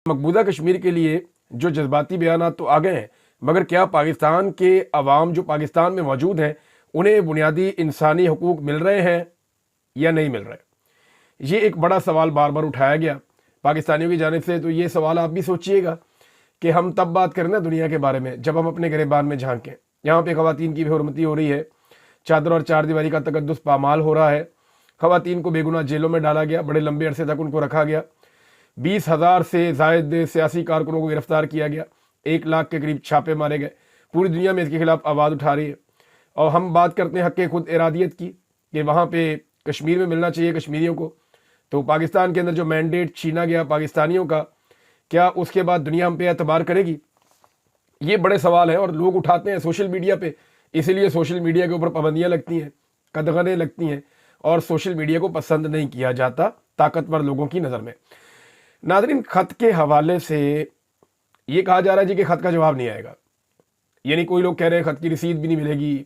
مقبوضہ کشمیر کے لیے جو جذباتی بیانات تو آ گئے ہیں، مگر کیا پاکستان کے عوام جو پاکستان میں موجود ہیں انہیں بنیادی انسانی حقوق مل رہے ہیں یا نہیں مل رہے؟ یہ ایک بڑا سوال بار بار اٹھایا گیا پاکستانیوں کی جانب سے۔ تو یہ سوال آپ بھی سوچئے گا کہ ہم تب بات کریں نا دنیا کے بارے میں جب ہم اپنے گریبان میں جھانکیں۔ یہاں پہ خواتین کی بے حرمتی ہو رہی ہے، چادر اور چار دیواری کا تقدس پامال ہو رہا ہے، خواتین کو بے گناہ جیلوں میں ڈالا گیا، بڑے لمبے عرصے تک ان کو رکھا گیا، 20,000 سے زائد سیاسی کارکنوں کو گرفتار کیا گیا، 1 لاکھ کے قریب چھاپے مارے گئے۔ پوری دنیا میں اس کے خلاف آواز اٹھا رہی ہے، اور ہم بات کرتے ہیں حق خود ارادیت کی کہ وہاں پہ کشمیر میں ملنا چاہیے کشمیریوں کو۔ تو پاکستان کے اندر جو مینڈیٹ چھینا گیا پاکستانیوں کا، کیا اس کے بعد دنیا ہم پہ اعتبار کرے گی؟ یہ بڑے سوال ہیں اور لوگ اٹھاتے ہیں سوشل میڈیا پہ، اسی لیے سوشل میڈیا کے اوپر پابندیاں لگتی ہیں، قدغنیں لگتی ہیں، اور سوشل میڈیا کو پسند نہیں کیا جاتا طاقتور لوگوں کی نظر میں۔ ناظرین، خط کے حوالے سے یہ کہا جا رہا ہے جی کہ خط کا جواب نہیں آئے گا، یعنی کوئی لوگ کہہ رہے ہیں خط کی رسید بھی نہیں ملے گی،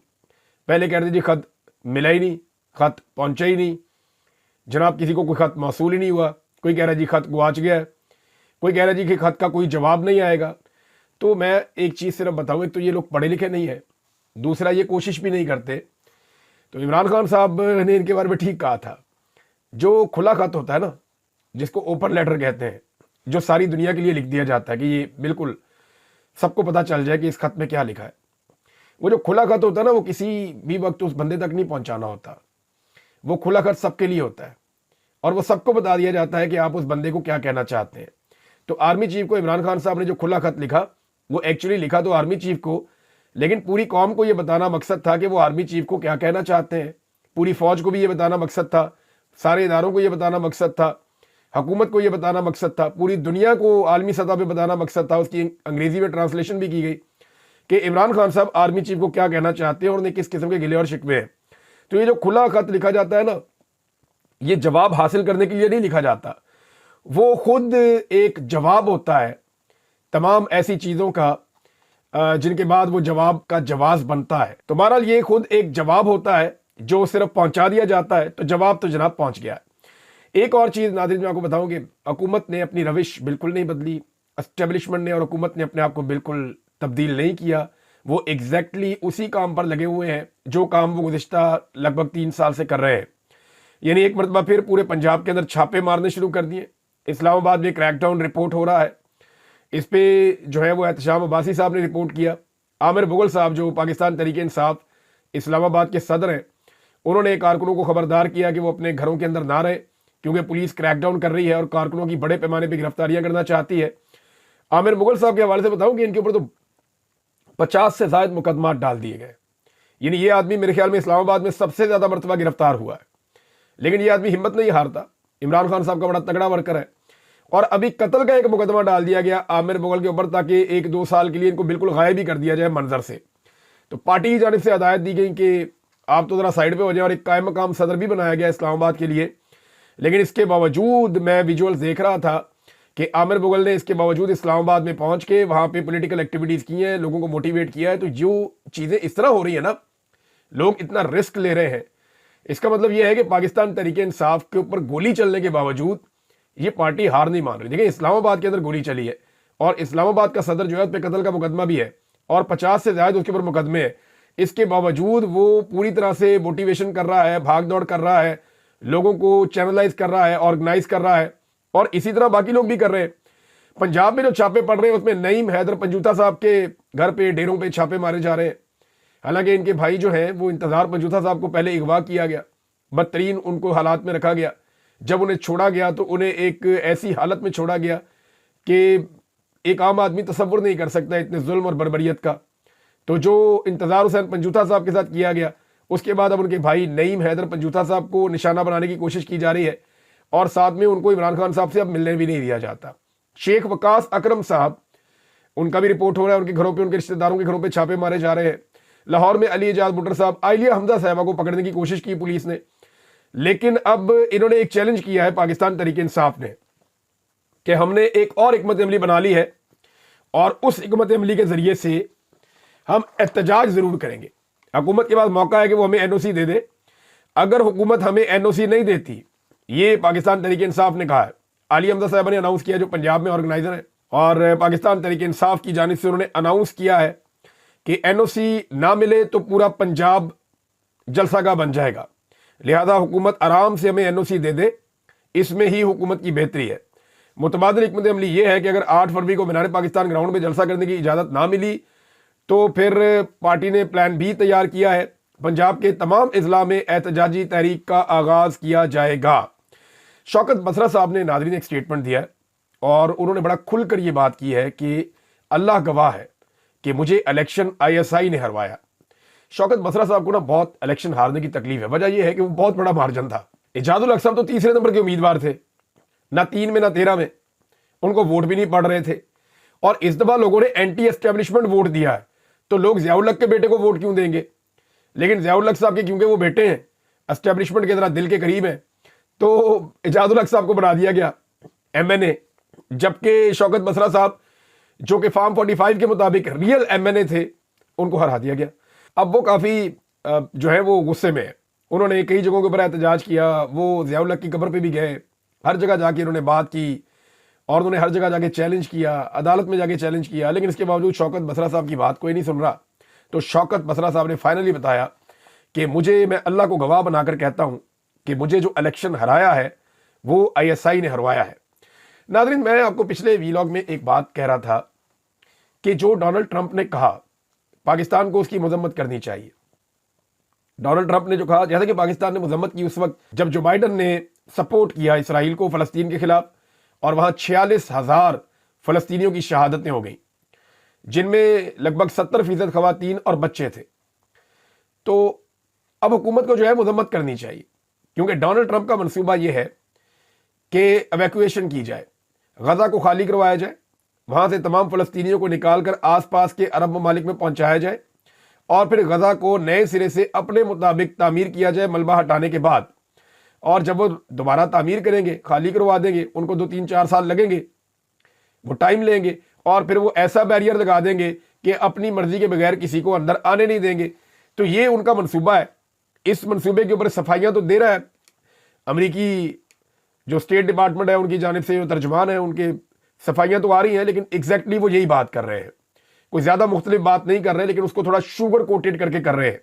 پہلے کہہ رہے تھے جی خط ملا ہی نہیں، خط پہنچا ہی نہیں، جناب کسی کو کوئی خط موصول ہی نہیں ہوا، کوئی کہہ رہا ہے جی خط گواچ گیا ہے، کوئی کہہ رہا ہے جی کہ خط کا کوئی جواب نہیں آئے گا۔ تو میں ایک چیز صرف بتاؤں، ایک تو یہ لوگ پڑھے لکھے نہیں ہیں، دوسرا یہ کوشش بھی نہیں کرتے۔ تو عمران خان صاحب نے ان کے بارے میں ٹھیک کہا تھا، جو کھلا خط ہوتا ہے نا، جس کو اوپن لیٹر کہتے ہیں، جو ساری دنیا کے لیے لکھ دیا جاتا ہے کہ یہ بالکل سب کو پتہ چل جائے کہ اس خط میں کیا لکھا ہے، وہ جو کھلا خط ہوتا ہے نا، وہ کسی بھی وقت اس بندے تک نہیں پہنچانا ہوتا، وہ کھلا خط سب کے لیے ہوتا ہے، اور وہ سب کو بتا دیا جاتا ہے کہ آپ اس بندے کو کیا کہنا چاہتے ہیں۔ تو آرمی چیف کو عمران خان صاحب نے جو کھلا خط لکھا، وہ ایکچولی لکھا تو آرمی چیف کو، لیکن پوری قوم کو یہ بتانا مقصد تھا کہ وہ آرمی چیف کو کیا کہنا چاہتے ہیں، پوری فوج کو بھی یہ بتانا مقصد تھا، سارے اداروں کو یہ بتانا مقصد تھا، حکومت کو یہ بتانا مقصد تھا، پوری دنیا کو عالمی سطح پہ بتانا مقصد تھا۔ اس کی انگریزی میں ٹرانسلیشن بھی کی گئی کہ عمران خان صاحب آرمی چیف کو کیا کہنا چاہتے ہیں اور انہیں کس قسم کے گلے اور شکوے ہیں۔ تو یہ جو کھلا خط لکھا جاتا ہے نا، یہ جواب حاصل کرنے کے لیے نہیں لکھا جاتا، وہ خود ایک جواب ہوتا ہے تمام ایسی چیزوں کا جن کے بعد وہ جواب کا جواز بنتا ہے۔ تو بہرحال یہ خود ایک جواب ہوتا ہے جو صرف پہنچا دیا جاتا ہے، تو جواب تو جناب پہنچ گیا ہے۔ ایک اور چیز ناظرین میں آپ کو بتاؤں کہ حکومت نے اپنی روش بالکل نہیں بدلی، اسٹیبلشمنٹ نے اور حکومت نے اپنے آپ کو بالکل تبدیل نہیں کیا، وہ ایگزیکٹلی اسی کام پر لگے ہوئے ہیں جو کام وہ گزشتہ لگ بھگ 3 سال سے کر رہے ہیں۔ یعنی ایک مرتبہ پھر پورے پنجاب کے اندر چھاپے مارنے شروع کر دیے، اسلام آباد میں کریک ڈاؤن رپورٹ ہو رہا ہے، اس پہ جو ہے وہ احتشام عباسی صاحب نے رپورٹ کیا۔ عامر مغل صاحب جو پاکستان تحریک انصاف اسلام آباد کے صدر ہیں، انہوں نے کارکنوں کو خبردار کیا کہ وہ اپنے گھروں کے اندر نہ رہے، کیونکہ پولیس کریک ڈاؤن کر رہی ہے اور کارکنوں کی بڑے پیمانے پہ گرفتاریاں کرنا چاہتی ہے۔ عامر مغل صاحب کے حوالے سے بتاؤں کہ ان کے اوپر تو 50 سے زائد مقدمات ڈال دیے گئے، یعنی یہ آدمی میرے خیال میں اسلام آباد میں سب سے زیادہ مرتبہ گرفتار ہوا ہے، لیکن یہ آدمی ہمت نہیں ہارتا۔ عمران خان صاحب کا بڑا تگڑا ورکر ہے، اور ابھی قتل کا ایک مقدمہ ڈال دیا گیا عامر مغل کے اوپر تاکہ 1-2 سال کے لیے ان کو بالکل غائب ہی کر دیا جائے منظر سے۔ تو پارٹی کی جانب سے ہدایت دی گئی کہ آپ تو ذرا سائیڈ پہ ہو جائیں، اور ایک قائم مقام صدر بھی بنایا گیا اسلام آباد کے لیے۔ لیکن اس کے باوجود میں ویجول دیکھ رہا تھا کہ عامر مغل نے اس کے باوجود اسلام آباد میں پہنچ کے وہاں پہ پولیٹیکل ایکٹیویٹیز کی ہیں، لوگوں کو موٹیویٹ کیا ہے۔ تو جو چیزیں اس طرح ہو رہی ہیں نا، لوگ اتنا رسک لے رہے ہیں، اس کا مطلب یہ ہے کہ پاکستان تحریک انصاف کے اوپر گولی چلنے کے باوجود یہ پارٹی ہار نہیں مان رہی۔ دیکھیں اسلام آباد کے اندر گولی چلی ہے، اور اسلام آباد کا صدر جو ہے اس پہ قتل کا مقدمہ بھی ہے، اور 50 سے زائد اس کے اوپر مقدمے ہیں۔ اس کے باوجود وہ پوری طرح سے موٹیویشن کر رہا ہے، بھاگ دوڑ کر رہا ہے، لوگوں کو چینلائز کر رہا ہے، آرگنائز کر رہا ہے، اور اسی طرح باقی لوگ بھی کر رہے ہیں۔ پنجاب میں جو چھاپے پڑ رہے ہیں اس میں نعیم حیدر پنجوتا صاحب کے گھر پہ، ڈیروں پہ چھاپے مارے جا رہے ہیں، حالانکہ ان کے بھائی جو ہیں وہ انتظار پنجوتا صاحب کو پہلے اغوا کیا گیا، بدترین ان کو حالات میں رکھا گیا۔ جب انہیں چھوڑا گیا تو انہیں ایک ایسی حالت میں چھوڑا گیا کہ ایک عام آدمی تصور نہیں کر سکتا اتنے ظلم اور بربریت کا۔ تو جو انتظار حسین پنجوتا صاحب کے ساتھ کیا گیا، اس کے بعد اب ان کے بھائی نعیم حیدر پنجوتا صاحب کو نشانہ بنانے کی کوشش کی جا رہی ہے، اور ساتھ میں ان کو عمران خان صاحب سے اب ملنے بھی نہیں دیا جاتا۔ شیخ وقاص اکرم صاحب، ان کا بھی رپورٹ ہو رہا ہے، ان کے گھروں پہ، ان کے رشتہ داروں کے گھروں پہ چھاپے مارے جا رہے ہیں۔ لاہور میں علی اعجاز بٹر صاحب، عائلیہ حمزہ صاحبہ کو پکڑنے کی کوشش کی پولیس نے، لیکن اب انہوں نے ایک چیلنج کیا ہے پاکستان تحریک انصاف نے کہ ہم نے ایک اور حکمت عملی بنا لی ہے، اور اس حکمت عملی کے ذریعے سے ہم احتجاج ضرور کریں گے۔ حکومت کے پاس موقع ہے کہ وہ ہمیں NOC دے دے، اگر حکومت ہمیں NOC نہیں دیتی، یہ پاکستان تحریک انصاف نے کہا ہے، علی حمزہ صاحب نے اناؤنس کیا جو پنجاب میں آرگنائزر ہے، اور پاکستان تحریک انصاف کی جانب سے انہوں نے اناؤنس کیا ہے کہ این او سی نہ ملے تو پورا پنجاب جلسہ گاہ بن جائے گا، لہذا حکومت آرام سے ہمیں این او سی دے دے، اس میں ہی حکومت کی بہتری ہے۔ متبادل حکمت عملی یہ ہے کہ اگر 8 فروری کو مینار پاکستان گراؤنڈ میں جلسہ کرنے کی اجازت نہ ملی تو پھر پارٹی نے پلان بھی تیار کیا ہے، پنجاب کے تمام اضلاع میں احتجاجی تحریک کا آغاز کیا جائے گا۔ شوکت بسرا صاحب نے ناظرین ایک سٹیٹمنٹ دیا ہے اور انہوں نے بڑا کھل کر یہ بات کی ہے کہ اللہ گواہ ہے کہ مجھے الیکشن آئی ایس آئی نے ہروایا۔ شوکت بسرا صاحب کو بہت الیکشن ہارنے کی تکلیف ہے، وجہ یہ ہے کہ وہ بہت بڑا مارجن تھا۔ اعجاز الحق صاحب تو تیسرے نمبر کے امیدوار تھے، نہ 3 میں نہ 13 میں، ان کو ووٹ بھی نہیں پڑ رہے تھے، اور اس دفعہ لوگوں نے اینٹی اسٹیبلشمنٹ ووٹ دیا ہے، تو لوگ ضیاء الحق کے بیٹے کو ووٹ کیوں دیں گے؟ لیکن ضیاء الحق صاحب کے کیونکہ وہ بیٹے ہیں، اسٹیبلشمنٹ کے ذرا دل کے قریب ہیں، تو اعجاز الحق صاحب کو بنا دیا گیا ایم این اے، جبکہ شوکت بسرا صاحب جو کہ فارم 45 کے مطابق ریئل ایم این اے تھے، ان کو ہرا دیا گیا۔ اب وہ کافی جو ہے وہ غصے میں ہے، انہوں نے کئی جگہوں کے اوپر احتجاج کیا، وہ ضیاء الحق کی قبر پہ بھی گئے، ہر جگہ جا کے انہوں نے بات کی، اور انہوں نے ہر جگہ جا کے چیلنج کیا، عدالت میں جا کے چیلنج کیا، لیکن اس کے باوجود شوکت بسرا صاحب کی بات کوئی نہیں سن رہا۔ تو شوکت بسرا صاحب نے فائنلی بتایا کہ میں اللہ کو گواہ بنا کر کہتا ہوں کہ مجھے جو الیکشن ہرایا ہے وہ آئی ایس آئی نے ہروایا ہے۔ ناظرین، میں آپ کو پچھلے ویلاگ میں ایک بات کہہ رہا تھا کہ جو ڈونلڈ ٹرمپ نے کہا پاکستان کو اس کی مذمت کرنی چاہیے۔ ڈونلڈ ٹرمپ نے جو کہا، جیسا کہ پاکستان نے مذمت کی اس وقت جب جو بائیڈن نے سپورٹ کیا اسرائیل کو فلسطین کے خلاف، اور وہاں 46,000 فلسطینیوں کی شہادتیں ہو گئیں، جن میں لگ بھگ 70% خواتین اور بچے تھے۔ تو اب حکومت کو جو ہے مذمت کرنی چاہیے، کیونکہ ڈونلڈ ٹرمپ کا منصوبہ یہ ہے کہ ایویکویشن کی جائے، غزہ کو خالی کروایا جائے، وہاں سے تمام فلسطینیوں کو نکال کر آس پاس کے عرب ممالک میں پہنچایا جائے، اور پھر غزہ کو نئے سرے سے اپنے مطابق تعمیر کیا جائے ملبہ ہٹانے کے بعد، اور جب وہ دوبارہ تعمیر کریں گے، خالی کروا دیں گے، ان کو 2-3-4 سال لگیں گے، وہ ٹائم لیں گے، اور پھر وہ ایسا بیریئر لگا دیں گے کہ اپنی مرضی کے بغیر کسی کو اندر آنے نہیں دیں گے۔ تو یہ ان کا منصوبہ ہے۔ اس منصوبے کے اوپر صفائیاں تو دے رہا ہے امریکی جو اسٹیٹ ڈپارٹمنٹ ہے، ان کی جانب سے جو ترجمان ہے، ان کے صفائیاں تو آ رہی ہیں، لیکن ایگزیکٹلی وہ یہی بات کر رہے ہیں، کوئی زیادہ مختلف بات نہیں کر رہے، لیکن اس کو تھوڑا شوگر کوٹیڈ کر کے کر رہے ہیں۔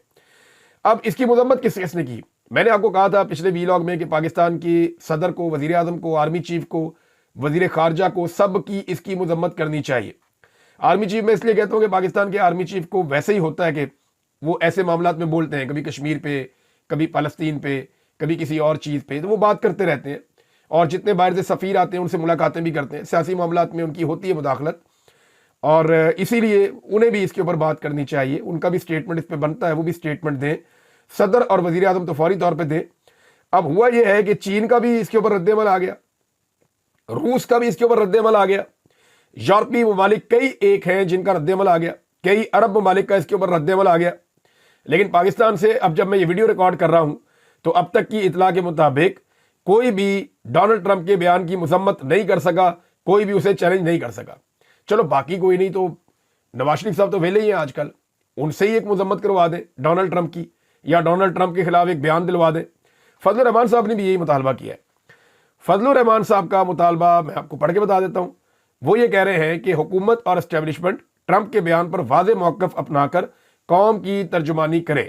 اب اس کی مذمت کس نے کی؟ میں نے آپ کو کہا تھا پچھلے ویلاگ میں کہ پاکستان کی صدر کو، وزیر اعظم کو، آرمی چیف کو، وزیر خارجہ کو، سب کی اس کی مذمت کرنی چاہیے۔ آرمی چیف میں اس لیے کہتا ہوں کہ پاکستان کے آرمی چیف کو ویسے ہی ہوتا ہے کہ وہ ایسے معاملات میں بولتے ہیں، کبھی کشمیر پہ، کبھی فلسطین پہ، کبھی کسی اور چیز پہ، تو وہ بات کرتے رہتے ہیں، اور جتنے باہر سے سفیر آتے ہیں ان سے ملاقاتیں بھی کرتے ہیں، سیاسی معاملات میں ان کی ہوتی ہے مداخلت، اور اسی لیے انہیں بھی اس کے اوپر بات کرنی چاہیے، ان کا بھی سٹیٹمنٹ اس پہ بنتا ہے، وہ بھی سٹیٹمنٹ دیں، صدر اور وزیر اعظم تو فوری طور پہ دیں۔ اب ہوا یہ ہے کہ چین کا بھی اس کے اوپر رد عمل آ گیا، روس کا بھی اس کے اوپر رد عمل آ گیا، یورپی ممالک کئی ایک ہیں جن کا رد عمل آ گیا، کئی عرب ممالک کا اس کے اوپر رد عمل آ گیا، لیکن پاکستان سے اب جب میں یہ ویڈیو ریکارڈ کر رہا ہوں تو اب تک کی اطلاع کے مطابق کوئی بھی ڈونلڈ ٹرمپ کے بیان کی مذمت نہیں کر سکا، کوئی بھی اسے چیلنج نہیں کر سکا۔ چلو باقی کوئی نہیں تو نواز شریف صاحب تو ویلے ہی ہیں آج کل، ان سے ہی ایک مذمت کروا دیں ڈونلڈ ٹرمپ کی، یا ڈونلڈ ٹرمپ کے خلاف ایک بیان دلوا دیں۔ فضل الرحمان صاحب نے بھی یہی مطالبہ کیا ہے۔ فضل الرحمان صاحب کا مطالبہ میں آپ کو پڑھ کے بتا دیتا ہوں۔ وہ یہ کہہ رہے ہیں کہ حکومت اور اسٹیبلشمنٹ ٹرمپ کے بیان پر واضح موقف اپنا کر قوم کی ترجمانی کرے۔